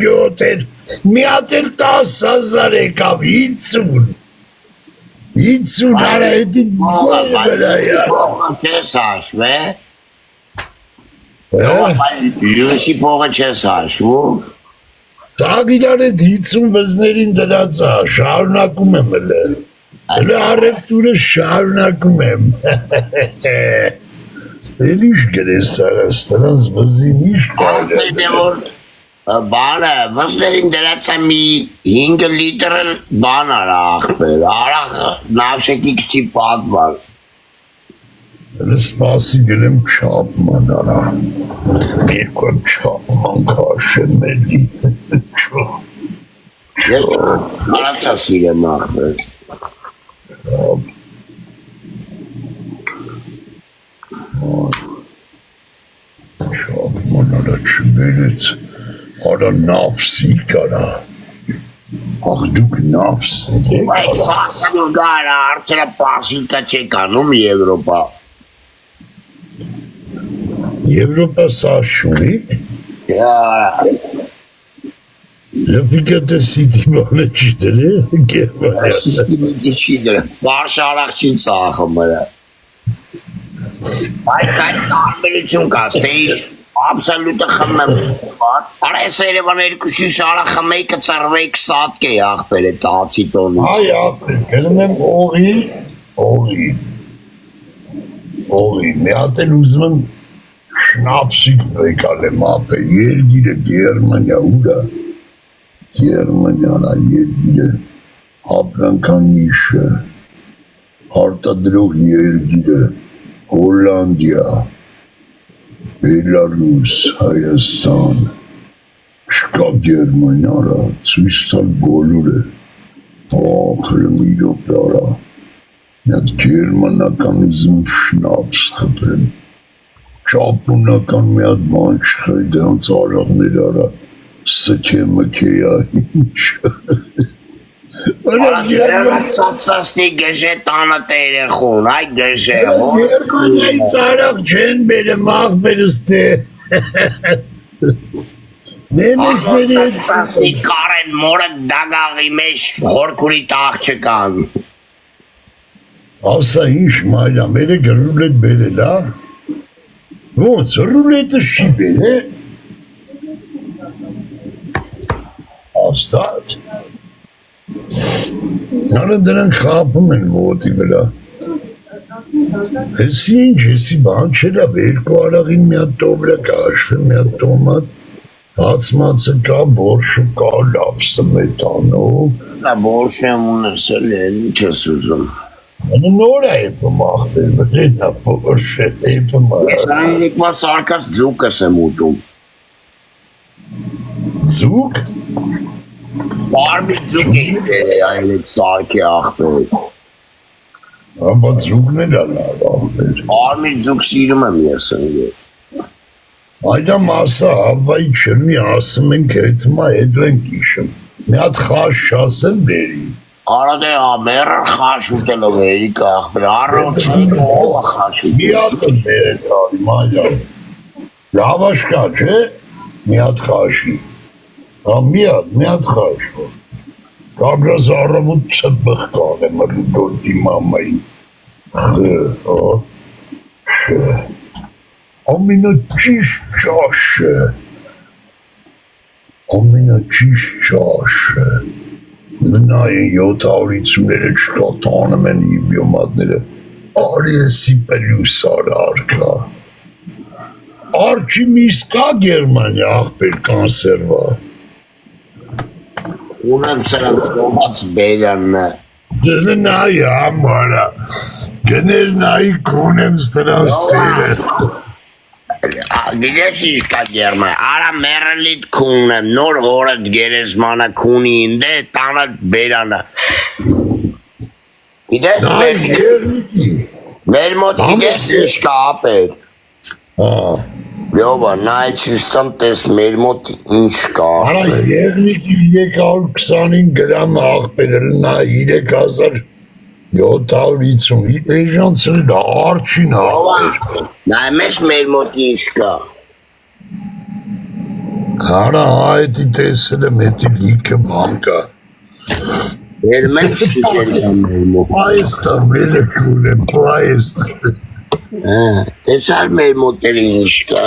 7 էր, մի հատ էլ 10,000 եկավ, 50 արայետի վրայա։ Չես հաշվե։ Լյուսի փողը չես հաշվում։ Տակ իրար էդ 50 վզներին դրածա, շարունակում եմ էլե։ Էլե առևտուրը շարունակում եմ։ Էլ իշ գրես արաս, տնած վզին իշ Աղպետ է որ բանը, վզներին դրածա մի 5 լիտր բան արա աղպետ, արաղ նավշեկի կչի պատվար։ Էլե սպասի գրեմ չապման արա, երկու չապման կաշեմ էլի, Ես արացա սիրեմ աղպետ։ Չապման արա չբերեց, արա նավսիկ արա, աղ դուք նավսիկ եք Այդ սասանու գարա արդյանը պասիկա չեք անում Եվրոպա։ Եվրոպա սաշունի, լպիկա տեսիդի բանը չի դրե, գերմանյանը։ Սիստիմիդի չի դրը, վարշ արաղ չի ծախը մրա։ Այդ տարբերություն կա, ստեի absolute խմեմ։ Արա ես երևան երկու շիշ արաղ խմեյքը ծրվեյք սատկ է աղբեր է տացի տոնից։ Այ աղբեր, գնում եմ օղի, մի հատ էլ ուզում եմ շնապսիկ նոյկալ եմ ապե, երգիրը Գերմանիա ուրա, Գերմանիանա երգիրը, ապրանքան նիշը, արտադրող երգիրը, Հոլանդիա, Բելարուս, Հայաստան, չկա Գերմանիարա, ցույց տալ բոլորը, խրում իրոք դարա, միատ գերմանական ուզում շնապս խպեմ, չապունական մի հատ բան չխայ դրանց արաղներ արա, սքե մքեյա ինչ, Արա ծացասնի գժե տանը տերեխուն, այ գժե հոն։ Երկանյայից արաղ չեն բերեմ աղբերս թե, նեմեսների հետ Ծացասնի կարեն մորը դագաղի մեջ հորքուրի տաղ չկան։ ասա ինչ մայլա, մերը գրուլետ բերել, հա? Ոնց, ռուլետը չի բերել, աստատ, Նարը դրանք խապում են ոտի վրա, Էսի ինչ, էսի բան չելավ, երկու արաղին մի հատ տոբրա կա, աշվը մի հատ տոմատ, հացմացը կա, բորշը կա, լավ սմետանով, Դա բորշ եմ ունեցել է, ինչ ես ուզում։ նոր է էպում աղբեր, վրենա բորշ է էպում Ես այն եկվա սարկած ձուկս եմ ուտում։ Ձուկ, Բարմի ձուկ է այն էտ սարքի աղբեր։ ապա ձուկն էլ ալավ աղբեր, Բարմի ձուկ սիրում եմ ես ընգեր։ այդա մասա հավայի չրմի ասում ենք հետմա հետո ենք իշում, մի հատ խաշ շասեմ բերի, Արա դե ամերը խաշ ուտելով երիք աղբեր, առոցի ովը խաշ մի հատ եմ բերել տարի մայլա, լավաշ կա չէ, մի հատ խաշի, մի հատ խաշ, կագրաս առավուտ ծպխ կանեմ ռուդորդի մամայի, ամենաճիշտ ճաշը, նայեն 750-ները չկա տանում են իբյոմատները, արի եսի պելյուս արարկա, արջի միս կա Գերմանիա աղբեր կանսերվա, Ունեմ սրանց կոմած բերաննը։ դենը նայի համարա, գներ նայի կունեմ ստրանց տերը, Գիտես ինչ կա Գերման, արա մերելիտ քունը, նոր հորդ գերեզմանը քունի ինդե տանատ բերանը։ Գիտես նայի երնիկի, մեր մոտ գիտես ինչ կա ապեր։ Լյովա, նայցիստան տես մեր մոտ ինչ կա արա ապեր։ երնիկի 325 գրամ աղբեր, նա 3750, էժանցրի դա արջին աղբեր, Նայ մեզ մեր մոտ ինչ կա։ Արա այդ տեսել եմ էդի լիքը բանկա։ Երմեն շիշեր կամերմո։ Պայստա մելը կուր է, պայստ։ Տեսար մեր մոտերին իշկա,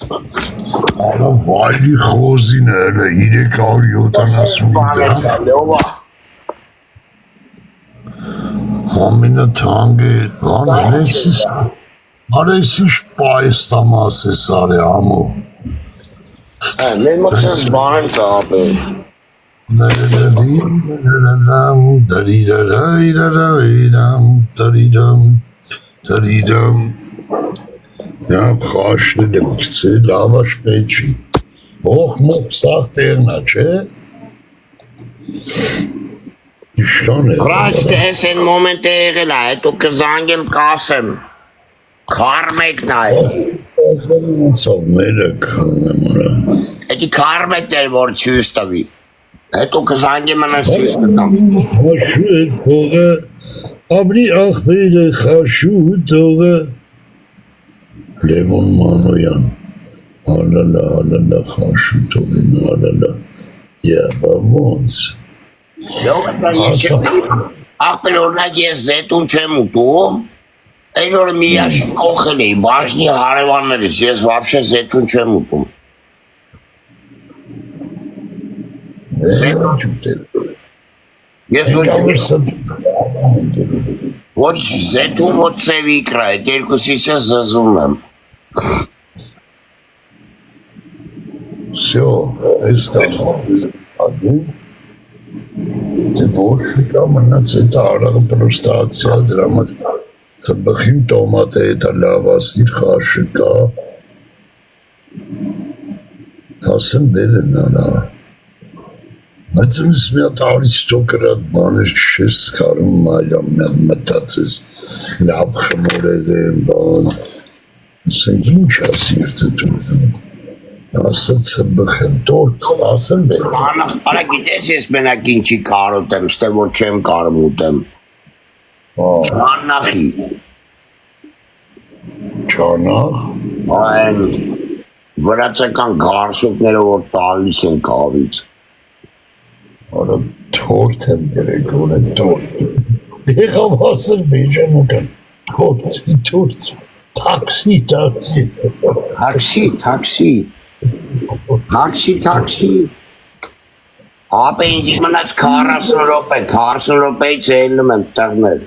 Արա վայլի խոզին էլը 375 դրամ։ Ամենաթանկ է, բան արեսիշ պայստամաս է սարի ամու։ մեր մոտս բանր կա ապեր։ Նա խաշնել եմ կցել լավաշ մեջի, հող մոք սաղ տեղնա, չէ? Իշան է։ Ռաշտ ես են մոմենտ է եղել է, հետո կզանգեմ կասեմ, կարմեկն է։ Ասով մերը կանում արա։ Էդի կարմեկն էր, որ չյուս տվի, հետո կզանգեմ անս չյուս տամ։ Խաշու է թողը, աբրի աղբեր է խաշու թողը, Լևոն Մանոյան, ալալա խաշու թողին, ալալա, յաբա ոնց։ Աղբեր օրնակ ես զետուն չեմ ուտում, այն որ միաշին կողել էի, բաժնի հարևաններից, ես վապշե զետուն չեմ ուտում։ Ես ոչ զետուն, ոչ ծև իկրա, այդ երկուսից ես զզում եմ։ Всё, это Ты больше там մնաց արաղը պրոստա ակցիա դրամը բխին տոմատ է դա լավասիր խաշը կա ասեմ բերեն անա բայց ինձ մի հատ արից տոկրատ բաներ չես կարում մայլամ մտածես լավ խմորել եմ բան ասենք ինչ ասիրտը դուրում ասաց բխեն տորտ ասեմ բեր Արա գիտես ես մենակ ինչի կարոտ եմ, ստե որ չեմ կարում ուտեմ։ Չանախի։ Չանախ Այն վրացական գարշուկները որ տալիս են կավից։ Արա տորտ եմ դրեք ունե տորտ եղավ ասր բեջան ուտեմ տորտ տաքսի Ապե ինձ մնաց 40 րոպեից ելնում եմ տեղներ։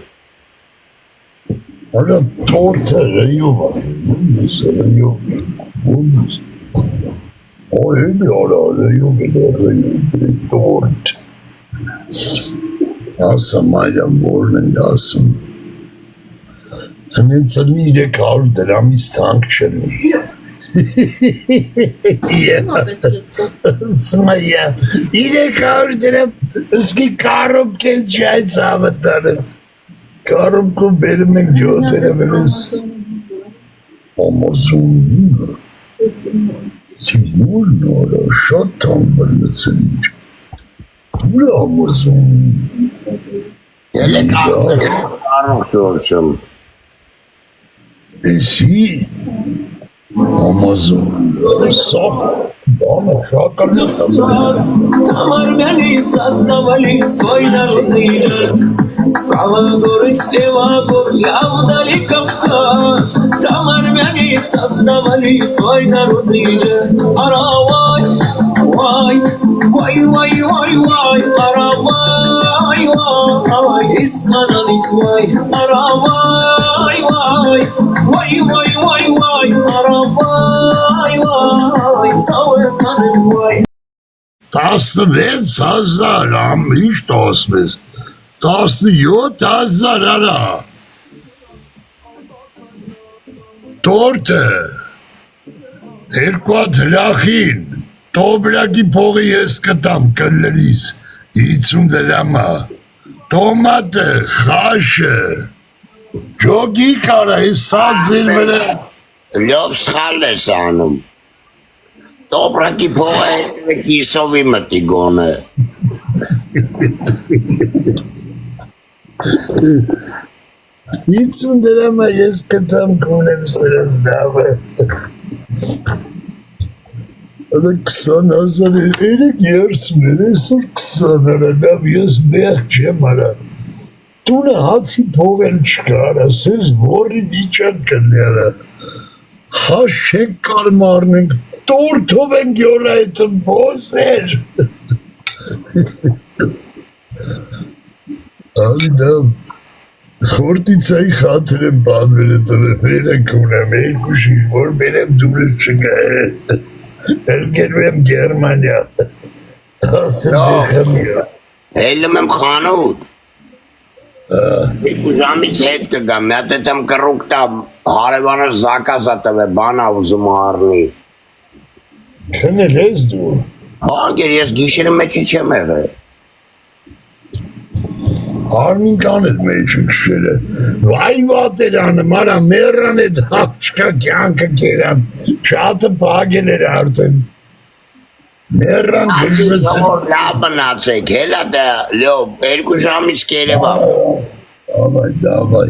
Արա տորտը ռեյով Օյելի արա ռեյով տորտ ասում այրամ որն են ասում Հնենց ըլնի 300 դրամից թանք չլնի Սմայա 300 դրամ ըսկի կարոպք են չայց ավտարը Կարոպքով բերում են 7 դրամ ես Ամազոնի Չիգնոր նորա շատ թանք բրնցնիր Ուր ամազոնի Ելեք աղբեր կարող ծորշում Էսի Ամազոն Սաղ Բանը շական Тамармяни создавали свой народный лес Справа горы, слева горы, а вдали Кавказ Тамармяне создавали свой народный лес Аравай, вай, вай, вай, вай, вай Аравай, вай, исханалиц вай Аравай, вай, вай, вай, вай, вай Аравай, вай, цավերքանել վայ 16,000 ամիշտ ասմես 17,000 արա Տորտը երկու հատ հրախին տոբրակի փողի ես կտամ կլլրիս 50 դրամա տոմատը խաշը ջոգի կարա սածիր վրա Լյով սխալ ես անում Տոպրակի փողը կիսովի մտի գոնը 50 դրամա ես կտամ կունեմ սրած դավը Elə 20,000 երեք երսներ, այսօր 20,000, լավ ես մեղ չեմ արա։ Տունը հացի փող էլ չկա, արա, սեզ որի վիճակ կլի արա։ Հաշ չենք կարում առնենք, տորթով ենք յոլա այդ բոզեր։ Ալի լավ, խորտիցայի խաթր եմ բանվերը տվեմ, երեք ունեմ, երկու շիշ, որ մերեմ դուրը չկա է։ Elgenu եմ Գերմանիա, ասեմ դեխեմ յա։ Հելում եմ խանութ։ Երկու ժամից հետ կգամ, մի հատ եմ կռուկ տամ, հարևանը զակազա տվե, բանա ուզում առնի։ Քնել ես դու։ Հագեր, ես գիշերը մեջի չեմ եղել։ Արմին կանետ մեջը կշերը, վայ վատերանը, մարա մերան էդ հաղչկա կյանքը կերան, շատը պագել էր արդեն, մերան գժվեցը։ Ասի լավ մնացեք, հելա դա լով, երկու ժամից կերևա։ Դավայ,